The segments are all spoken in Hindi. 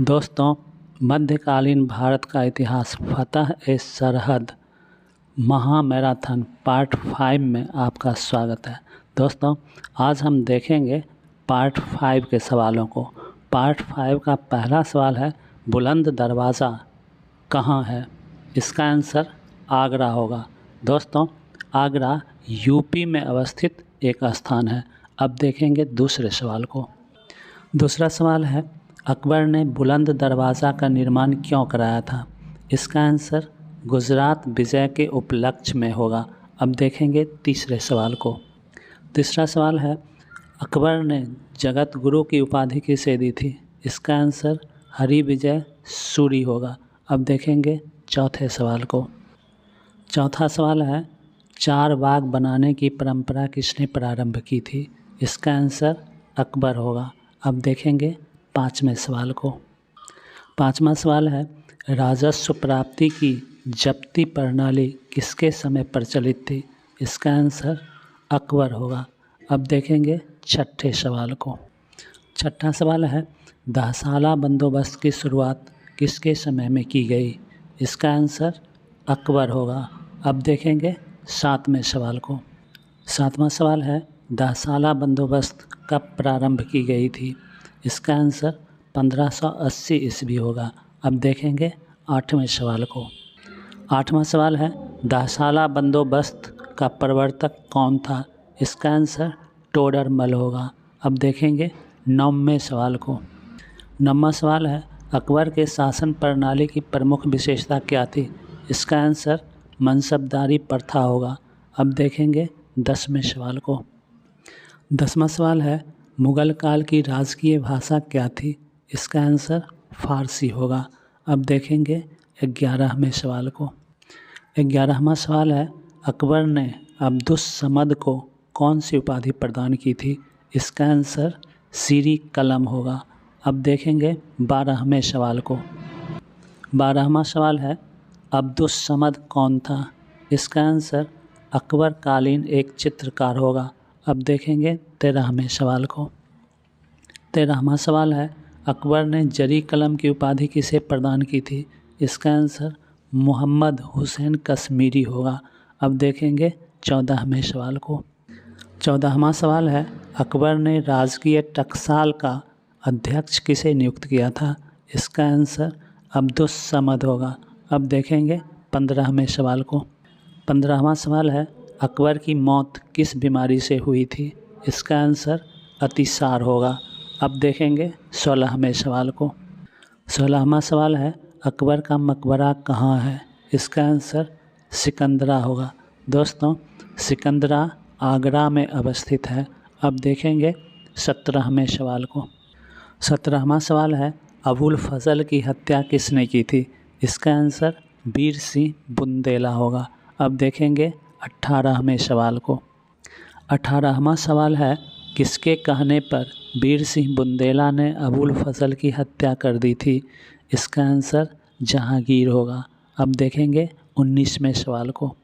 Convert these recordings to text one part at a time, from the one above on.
दोस्तों, मध्यकालीन भारत का इतिहास फतह-ए-सरहद महामैराथन पार्ट 5 में आपका स्वागत है। दोस्तों, आज हम देखेंगे पार्ट 5 के सवालों को। पार्ट 5 का पहला सवाल है, बुलंद दरवाज़ा कहाँ है? इसका आंसर आगरा होगा। दोस्तों, आगरा यूपी में अवस्थित एक स्थान है। अब देखेंगे दूसरे सवाल को। दूसरा सवाल है, अकबर ने बुलंद दरवाज़ा का निर्माण क्यों कराया था? इसका आंसर गुजरात विजय के उपलक्ष्य में होगा। अब देखेंगे तीसरे सवाल को। तीसरा सवाल है, अकबर ने जगत गुरु की उपाधि किसे दी थी? इसका आंसर हरि विजय सूरी होगा। अब देखेंगे चौथे सवाल को। चौथा सवाल है, चार बाग बनाने की परंपरा किसने प्रारंभ की थी? इसका आंसर अकबर होगा। अब देखेंगे पाँचवें सवाल को। पाँचवा सवाल है, राजस्व प्राप्ति की जब्ती प्रणाली किसके समय प्रचलित थी? इसका आंसर अकबर होगा। अब देखेंगे छठे सवाल को। छठा सवाल है, दहसाला बंदोबस्त की शुरुआत किसके समय में की गई? इसका आंसर अकबर होगा। अब देखेंगे सातवें सवाल को। सातवां सवाल है, दहसाला बंदोबस्त कब प्रारंभ की गई थी? इसका आंसर 1580 ईस्वी होगा। अब देखेंगे आठवें सवाल को। आठवां सवाल है, दहसाला बंदोबस्त का प्रवर्तक कौन था? इसका आंसर टोडरमल होगा। अब देखेंगे नौवें सवाल को। नौवां सवाल है, अकबर के शासन प्रणाली की प्रमुख विशेषता क्या थी? इसका आंसर मनसबदारी प्रथा होगा। अब देखेंगे 10वें सवाल को। 10वां सवाल है, मुग़ल काल की राजकीय भाषा क्या थी? इसका आंसर फ़ारसी होगा। अब देखेंगे 11वें सवाल को। 11वां सवाल है, अकबर ने अब्दुस समद को कौन सी उपाधि प्रदान की थी? इसका आंसर सीरी कलम होगा। अब देखेंगे 12वें सवाल को। 12वां सवाल है, अब्दुस समद कौन था? इसका आंसर अकबर कालीन एक चित्रकार होगा। अब देखेंगे 13वें सवाल को। 13वां सवाल है, अकबर ने जरी कलम की उपाधि किसे प्रदान की थी? इसका आंसर मोहम्मद हुसैन कश्मीरी होगा। अब देखेंगे 14वें सवाल को। 14वां सवाल है, अकबर ने राजकीय टकसाल का अध्यक्ष किसे नियुक्त किया था? इसका आंसर अब्दुस समद होगा। अब देखेंगे 15वें सवाल को। 15वां सवाल है, अकबर की मौत किस बीमारी से हुई थी? इसका आंसर अतिसार होगा। अब देखेंगे 16वें सवाल को। 16वां सवाल है, अकबर का मकबरा कहाँ है? इसका आंसर सिकंदरा होगा। दोस्तों, सिकंदरा आगरा में अवस्थित है। अब देखेंगे 17वें सवाल को। 17वां सवाल है, अबुल फजल की हत्या किसने की थी? इसका आंसर वीर सिंह बुंदेला होगा। अब देखेंगे 18वें सवाल को। 18वां सवाल है, किसके कहने पर वीर सिंह बुंदेला ने अबुल फजल की हत्या कर दी थी? इसका आंसर जहांगीर होगा। अब देखेंगे 19वें सवाल को।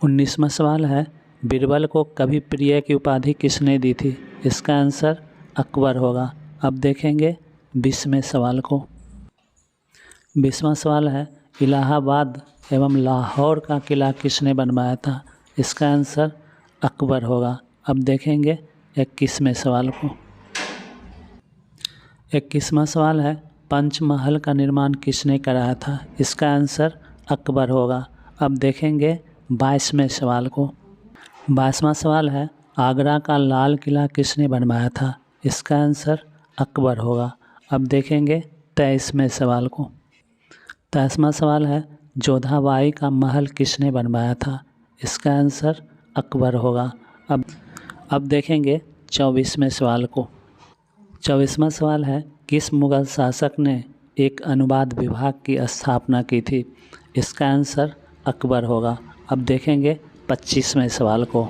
19वां सवाल है, बीरबल को कभी प्रिय की उपाधि किसने दी थी? इसका आंसर अकबर होगा। अब देखेंगे 20वें सवाल को। 20वां सवाल है, इलाहाबाद एवं लाहौर का किला किसने बनवाया था? इसका आंसर अकबर होगा। अब देखेंगे 21वें सवाल को। 21वां सवाल है, पंचमहल का निर्माण किसने कराया था? इसका आंसर अकबर होगा। अब देखेंगे 22वें सवाल को। 22वां सवाल है, आगरा का लाल किला किसने बनवाया था? इसका आंसर अकबर होगा। अब देखेंगे 23वें सवाल को। 23वां सवाल है, जोधाबाई का महल किसने बनवाया था? इसका आंसर अकबर होगा। अब देखेंगे 24वें सवाल को। 24वां सवाल है, किस मुग़ल शासक ने एक अनुवाद विभाग की स्थापना की थी? इसका आंसर अकबर होगा। अब देखेंगे 25वें सवाल को।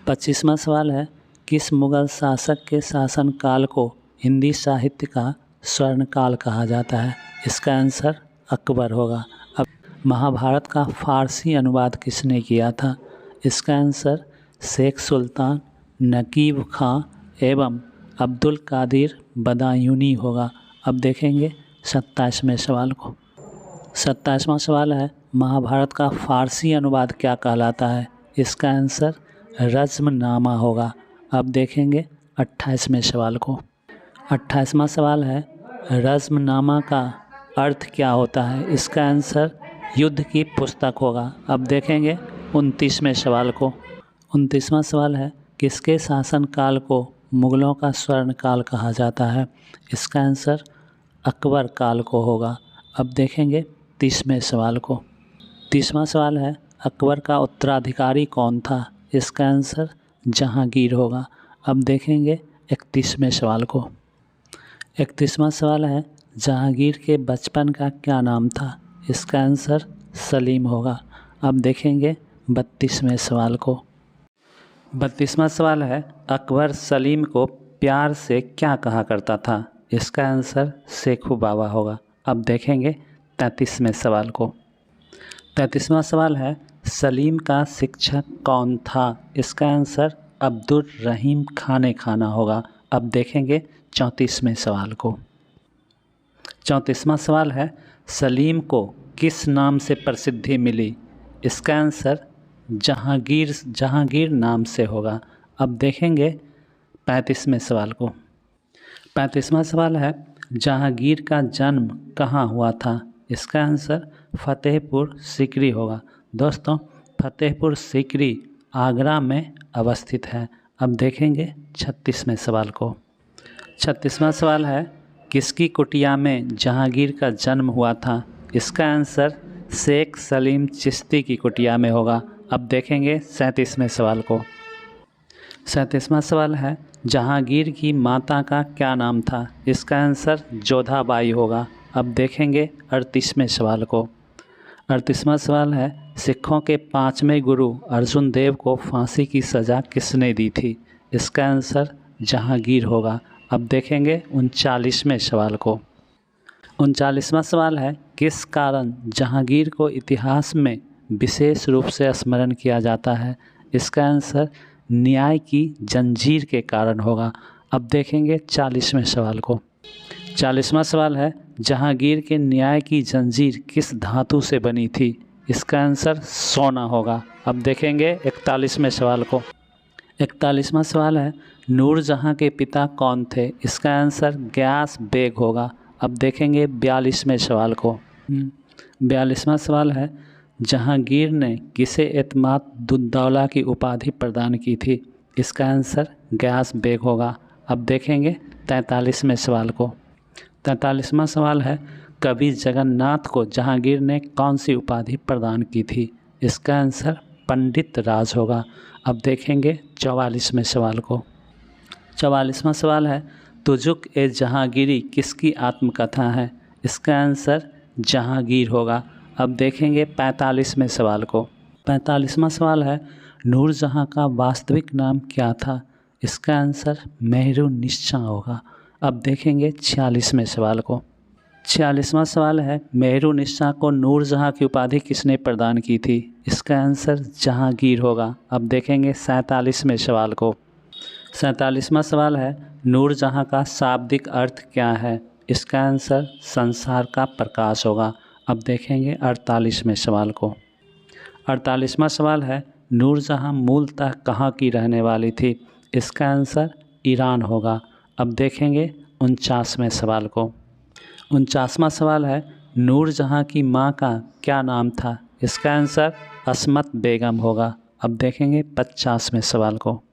25वां सवाल है, किस मुग़ल शासक के शासनकाल को हिंदी साहित्य का स्वर्णकाल कहा जाता है? इसका आंसर अकबर होगा। अब महाभारत का फ़ारसी अनुवाद किसने किया था? इसका आंसर शेख सुल्तान नकीब खां एवं अब्दुल कादिर बदायूनी होगा। अब देखेंगे 27वें सवाल को। 27वां सवाल है, महाभारत का फ़ारसी अनुवाद क्या कहलाता है? इसका आंसर रज़्मनामा होगा। अब देखेंगे 28वें सवाल को। 28वां सवाल है, रज़्मनामा का अर्थ क्या होता है? इसका आंसर युद्ध की पुस्तक होगा। अब देखेंगे 29वें सवाल को। 29वां सवाल है, किसके शासनकाल को मुग़लों का स्वर्ण काल कहा जाता है? इसका आंसर अकबर काल को होगा। अब देखेंगे 30वें सवाल को। 30वां सवाल है, अकबर का उत्तराधिकारी कौन था? इसका आंसर जहांगीर होगा। अब देखेंगे 31वें सवाल को। 31वां सवाल है, जहांगीर के बचपन का क्या नाम था? इसका आंसर सलीम होगा। अब देखेंगे 32वें सवाल को। 32वां सवाल है, अकबर सलीम को प्यार से क्या कहा करता था? इसका आंसर शेखू बाबा होगा। अब देखेंगे 33वें सवाल को। 33वां सवाल है, सलीम का शिक्षक कौन था? इसका आंसर अब्दुल रहीम खाने खाना होगा। अब देखेंगे 34वें सवाल को। 34वां सवाल है, सलीम को किस नाम से प्रसिद्धि मिली? इसका आंसर जहांगीर नाम से होगा। अब देखेंगे 35वें सवाल को। 35वां सवाल है, जहांगीर का जन्म कहाँ हुआ था? इसका आंसर फ़तेहपुर सीकरी होगा। दोस्तों, फ़तेहपुर सीकरी आगरा में अवस्थित है। अब देखेंगे 36वें सवाल को। 36वां सवाल है, किसकी कुटिया में जहांगीर का जन्म हुआ था? इसका आंसर शेख सलीम चिश्ती की कुटिया में होगा। अब देखेंगे 37वें सवाल को। 37वां सवाल है, जहांगीर की माता का क्या नाम था? इसका आंसर जोधाबाई होगा। अब देखेंगे 38वें सवाल को। 38वां सवाल है, सिखों के 5वें गुरु अर्जुन देव को फांसी की सज़ा किसने दी थी? इसका आंसर जहांगीर होगा। अब देखेंगे 39वें सवाल को। 39वां सवाल है, किस कारण जहांगीर को इतिहास में विशेष रूप से स्मरण किया जाता है? इसका आंसर न्याय की जंजीर के कारण होगा। अब देखेंगे 40वें सवाल को। 40वां सवाल है, जहांगीर के न्याय की जंजीर किस धातु से बनी थी? इसका आंसर सोना होगा। अब देखेंगे 41वें सवाल को। 41वां सवाल है, नूरजहां के पिता कौन थे? इसका आंसर गयास बेग होगा। अब देखेंगे 42वें सवाल को। 42वां सवाल है, जहांगीर ने किसे एतमाद-उद-दौला की उपाधि प्रदान की थी? इसका आंसर गयास बेग होगा। अब देखेंगे 43वें सवाल को। 43वां सवाल है, कवि जगन्नाथ को जहांगीर ने कौन सी उपाधि प्रदान की थी? इसका आंसर पंडित राज होगा। अब देखेंगे 44वें सवाल को। 44वां सवाल है, तुजुक ए जहांगीरी किसकी आत्मकथा है? इसका आंसर जहांगीर होगा। अब देखेंगे 45वें सवाल को। 45वां सवाल है, नूरजहां का वास्तविक नाम क्या था? इसका आंसर मेहरुन्निसा होगा। अब देखेंगे 46वें सवाल को। 46वां सवाल है, मेहरुन्निसा को नूरजहां की उपाधि किसने प्रदान की थी? इसका आंसर जहांगीर होगा। अब देखेंगे 47वें सवाल को। 47वां सवाल है, नूरजहां का शाब्दिक अर्थ क्या है? इसका आंसर संसार का प्रकाश होगा। अब देखेंगे 48वें सवाल को। 48वां सवाल है, नूरजहां मूलतः कहाँ की रहने वाली थी? इसका आंसर ईरान होगा। अब देखेंगे 49वें सवाल को। 49वां सवाल है, नूरजहां की माँ का क्या नाम था? इसका आंसर अस्मत बेगम होगा। अब देखेंगे 50वें सवाल को।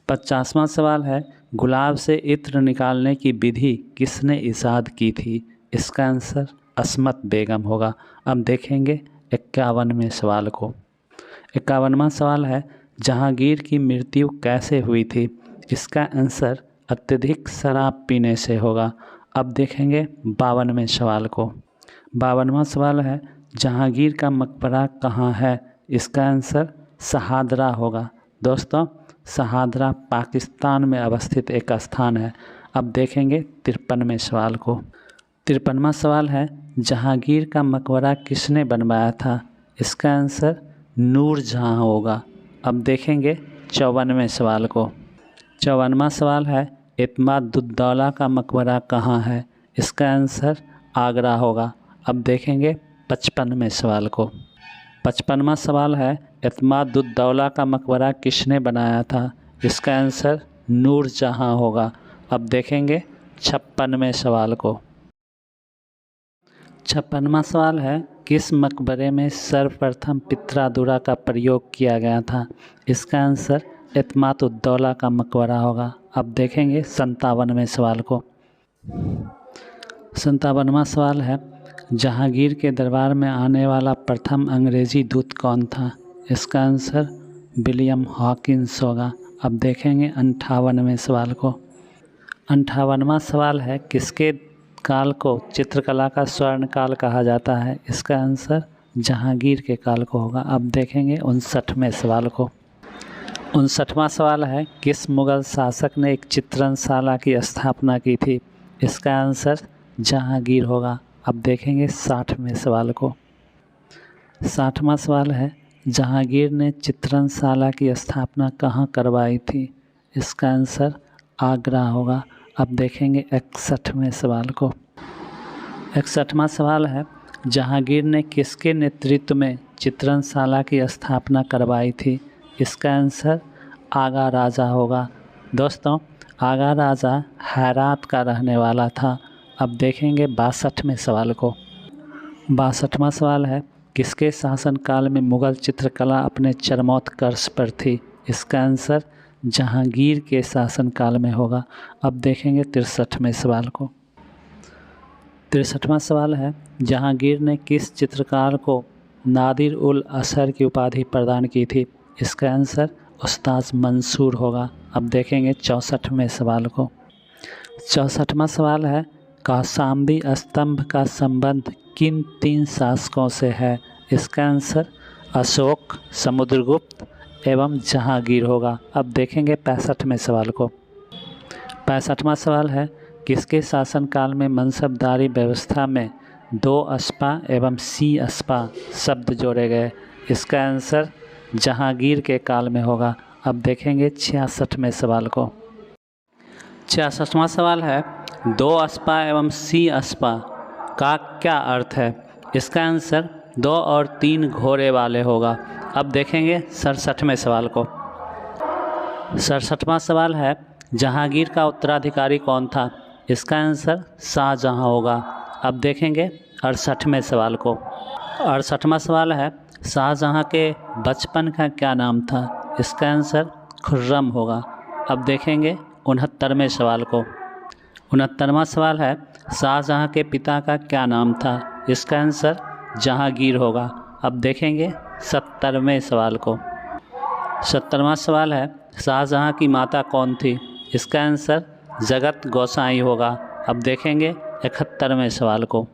50वां सवाल है, गुलाब से इत्र निकालने की विधि किसने ईजाद की थी? इसका आंसर अस्मत बेगम होगा। अब देखेंगे 51वें सवाल को। 51वां सवाल है, जहांगीर की मृत्यु कैसे हुई थी? इसका आंसर अत्यधिक शराब पीने से होगा। अब देखेंगे 52वें सवाल को। 52वां सवाल है, जहांगीर का मकबरा कहाँ है? इसका आंसर शहादरा होगा। दोस्तों, शहादरा पाकिस्तान में अवस्थित एक स्थान है। अब देखेंगे 53वें सवाल को। 53वां सवाल है, जहांगीर का मकबरा किसने बनवाया था? इसका आंसर नूरजहां होगा। अब देखेंगे 54वें सवाल को। 54वां सवाल है, एतमाद-उद-दौला का मकबरा कहाँ है? इसका आंसर आगरा होगा। अब देखेंगे 55वें सवाल को। 55वां सवाल है, इत्मादुद्दौला का मकबरा किसने बनाया था? इसका आंसर नूरजहाँ होगा। अब देखेंगे 56वें सवाल को। 56वां सवाल है, किस मकबरे में सर्वप्रथम पित्रादुरा का प्रयोग किया गया था? इसका आंसर इत्मादुद्दौला का मकबरा होगा। अब देखेंगे 57वें सवाल को। 57वां सवाल है, जहांगीर के दरबार में आने वाला प्रथम अंग्रेजी दूत कौन था? इसका आंसर विलियम हॉकिंस होगा। अब देखेंगे 58वें सवाल को। 58वां सवाल है, किसके काल को चित्रकला का स्वर्ण काल कहा जाता है? इसका आंसर जहांगीर के काल को होगा। अब देखेंगे 59वें सवाल को। 59वां सवाल है, किस मुग़ल शासक ने एक चित्रणशाला की स्थापना की थी? इसका आंसर जहांगीर होगा। अब देखेंगे 60वें सवाल को। 60वां सवाल है, जहांगीर ने चित्रणशाला की स्थापना कहाँ करवाई थी? इसका आंसर आगरा होगा। अब देखेंगे 61वें सवाल को। 61वां सवाल है, जहांगीर ने किसके नेतृत्व में चित्रणशाला की स्थापना करवाई थी? इसका आंसर आगा राजा होगा। दोस्तों, आगा राजा हेरात का रहने वाला था। अब देखेंगे 62वें सवाल को। 62वां सवाल है, किसके शासनकाल में मुग़ल चित्रकला अपने चरमोत्कर्ष पर थी? इसका आंसर जहांगीर के शासनकाल में होगा। अब देखेंगे 63वें सवाल को। 63वां सवाल है, जहांगीर ने किस चित्रकार को नादिर उल असर की उपाधि प्रदान की थी? इसका आंसर उस्ताद मंसूर होगा। अब देखेंगे 64वें सवाल को। 64वां सवाल है, कौशाम्बी स्तंभ का संबंध किन 3 शासकों से है? इसका आंसर अशोक, समुद्रगुप्त एवं जहांगीर होगा। अब देखेंगे 65वें सवाल को। 65वां सवाल है, किसके शासनकाल में मनसबदारी व्यवस्था में 2 अस्पा एवं सी अस्पा शब्द जोड़े गए? इसका आंसर जहांगीर के काल में होगा। अब देखेंगे 66वें सवाल को। 66वां सवाल है, 2 अस्पा एवं सी अस्पा का क्या अर्थ है? इसका आंसर 2 और 3 घोड़े वाले होगा। अब देखेंगे 67वें सवाल को। 67वां सवाल है, जहांगीर का उत्तराधिकारी कौन था? इसका आंसर शाहजहां होगा। अब देखेंगे 68वें सवाल को। 68वां सवाल है, शाहजहां के बचपन का क्या नाम था? इसका आंसर खुर्रम होगा। अब देखेंगे 69वें सवाल को। 69वां सवाल है, शाहजहां के पिता का क्या नाम था? इसका आंसर जहांगीर होगा। अब देखेंगे 70वें सवाल को। 70वां सवाल है, शाहजहां की माता कौन थी? इसका आंसर जगत गोसाई होगा। अब देखेंगे 71वें सवाल को।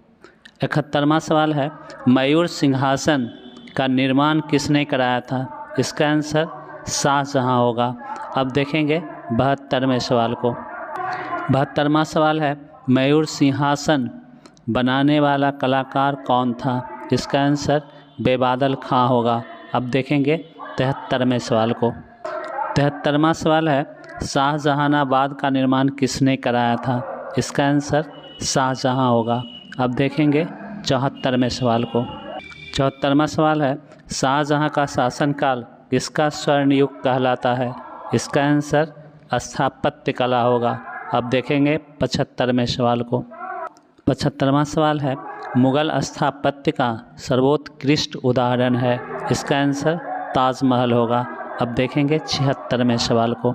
71वां सवाल है, मयूर सिंहासन का निर्माण किसने कराया था? इसका आंसर शाहजहां होगा। अब देखेंगे 72वें सवाल को। 72वां सवाल है, मयूर सिंहासन बनाने वाला कलाकार कौन था? इसका आंसर बेबादल खां होगा। अब देखेंगे 73वें सवाल को। 73वां सवाल है, शाहजहानाबाद का निर्माण किसने कराया था? इसका आंसर शाहजहां होगा। अब देखेंगे 74वें सवाल को। 74वां सवाल है, शाहजहां का शासनकाल किसका स्वर्ण युग कहलाता है? इसका आंसर स्थापत्य कला होगा। अब देखेंगे 75वें सवाल को। 75वां सवाल है, मुग़ल स्थापत्य का सर्वोत्कृष्ट उदाहरण है? इसका आंसर ताजमहल होगा। अब देखेंगे 76वें सवाल को।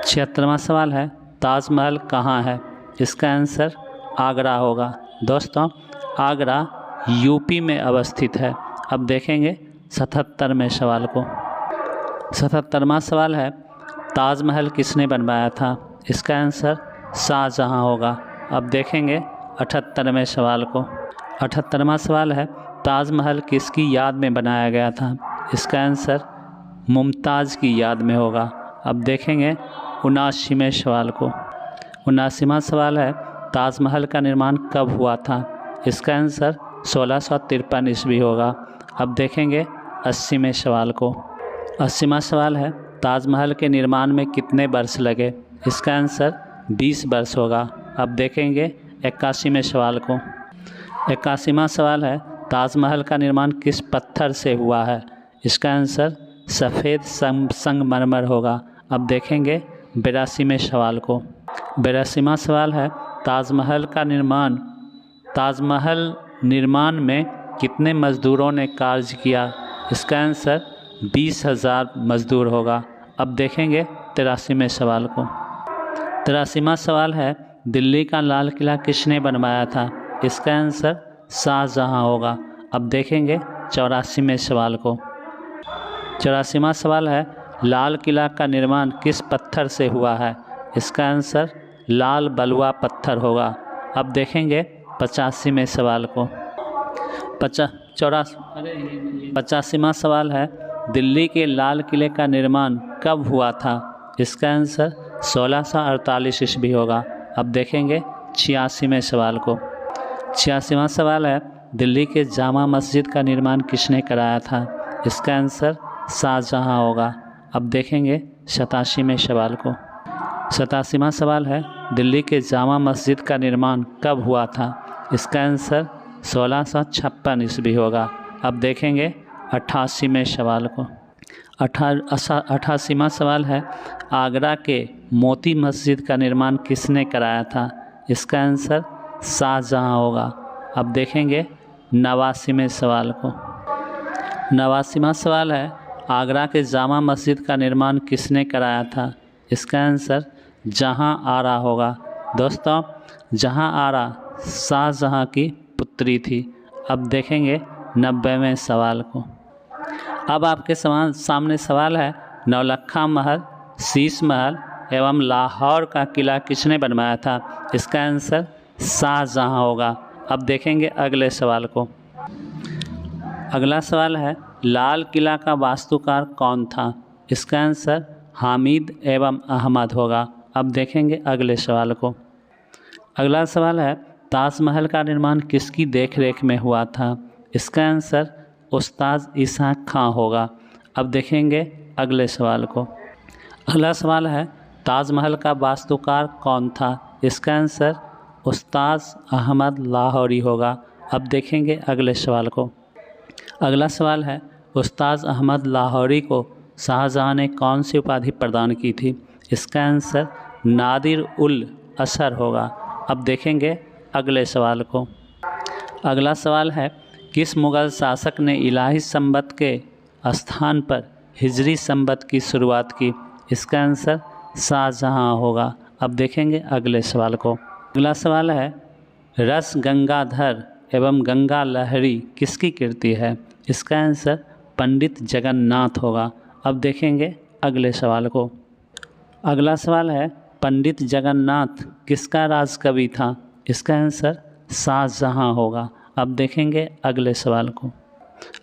76वां सवाल है, ताजमहल कहाँ है? इसका आंसर आगरा होगा। दोस्तों, आगरा यूपी में अवस्थित है। अब देखेंगे 77वें सवाल को। 77वां सवाल है, ताजमहल किसने बनवाया था? इसका आंसर शाहजहां होगा। अब देखेंगे 78वें सवाल को। 78वां सवाल है, ताजमहल किसकी याद में बनाया गया था? इसका आंसर मुमताज़ की याद में होगा। अब देखेंगे 79वें सवाल को। 79वां सवाल है, ताजमहल का निर्माण कब हुआ था? इसका आंसर 1653 ईस्वी होगा। अब देखेंगे 80वें सवाल को। 80वां सवाल है, ताजमहल के निर्माण में कितने वर्ष लगे? इसका आंसर 20 वर्ष होगा। अब देखेंगे 81वें सवाल को। 81वां सवाल है, ताजमहल का निर्माण किस पत्थर से हुआ है? इसका आंसर सफ़ेद संगमरमर होगा। अब देखेंगे 82वें सवाल को। 82वां सवाल है, ताजमहल निर्माण में कितने मज़दूरों ने कार्य किया? इसका आंसर 20,000 मज़दूर होगा। अब देखेंगे 83वें सवाल को। 83वां सवाल है, दिल्ली का लाल किला किसने बनवाया था? इसका आंसर शाहजहां होगा। अब देखेंगे 84वें सवाल को। 84वां सवाल है, लाल किला का निर्माण किस पत्थर से हुआ है? इसका आंसर लाल बलुआ पत्थर होगा। अब देखेंगे 85वें सवाल को। 85वां सवाल है, दिल्ली के लाल किले का निर्माण कब हुआ था? इसका आंसर 1648 ईस्वी होगा। अब देखेंगे 86वें सवाल को। 86वां सवाल है, दिल्ली के जामा मस्जिद का निर्माण किसने कराया था? इसका आंसर शाहजहां होगा। अब देखेंगे 87वें सवाल को। 87वां सवाल है, दिल्ली के जामा मस्जिद का निर्माण कब हुआ था? इसका आंसर 1656 ईस्वी होगा। अब देखेंगे 88वें सवाल को। 88वां सवाल है, आगरा के मोती मस्जिद का निर्माण किसने कराया था? इसका आंसर शाहजहां होगा। अब देखेंगे 89वें सवाल को। 89वां सवाल है, आगरा के जामा मस्जिद का निर्माण किसने कराया था? इसका आंसर जहां आरा होगा। दोस्तों, जहां आरा शाहजहां की पुत्री थी। अब देखेंगे 90वें सवाल को। अब आपके सामने सवाल है, नौलखा महल, शीश महल एवं लाहौर का किला किसने बनवाया था? इसका आंसर शाहजहां होगा। अब देखेंगे अगले सवाल को। अगला सवाल है, लाल किला का वास्तुकार कौन था? इसका आंसर हामिद एवं अहमद होगा। अब देखेंगे अगले सवाल को। अगला सवाल है, ताजमहल का निर्माण किसकी देखरेख में हुआ था? इसका आंसर उस्ताद इसहाक खां होगा। अब देखेंगे अगले सवाल को। अगला सवाल है, ताजमहल का वास्तुकार कौन था? इसका आंसर उस्ताद अहमद लाहौरी होगा। अब देखेंगे अगले सवाल को। अगला सवाल है, उस्ताद अहमद लाहौरी को शाहजहां ने कौन सी उपाधि प्रदान की थी? इसका आंसर नादिर उल असर होगा। अब देखेंगे अगले सवाल को। अगला सवाल है, किस मुग़ल शासक ने इलाही संबत के स्थान पर हिजरी संबत की शुरुआत की? इसका आंसर शाहजहां होगा। अब देखेंगे अगले सवाल को। अगला सवाल है, रस गंगाधर एवं गंगा लहरी किसकी कृति है? इसका आंसर पंडित जगन्नाथ होगा। अब देखेंगे अगले सवाल को। अगला सवाल है, पंडित जगन्नाथ किसका राजकवि था? इसका आंसर शाहजहां होगा। अब देखेंगे अगले सवाल को।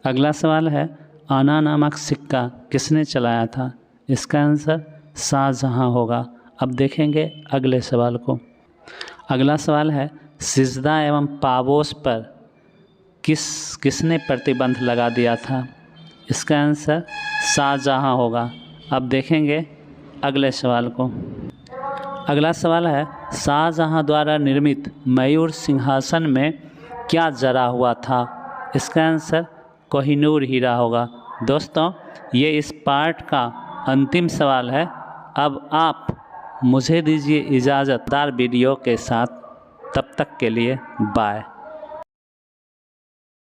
अगला सवाल है, आना नामक सिक्का किसने चलाया था? इसका आंसर शाहजहां होगा। अब देखेंगे अगले सवाल को। अगला सवाल है, सिजदा एवं पाबोस पर किसने प्रतिबंध लगा दिया था? इसका आंसर शाहजहां होगा। अब देखेंगे अगले सवाल को। अगला सवाल है, शाहजहां द्वारा निर्मित मयूर सिंहासन में क्या जरा हुआ था? इसका आंसर कोहिनूर हीरा होगा। दोस्तों, ये इस पार्ट का अंतिम सवाल है। अब आप मुझे दीजिए इजाज़त दार वीडियो के साथ। तब तक के लिए बाय।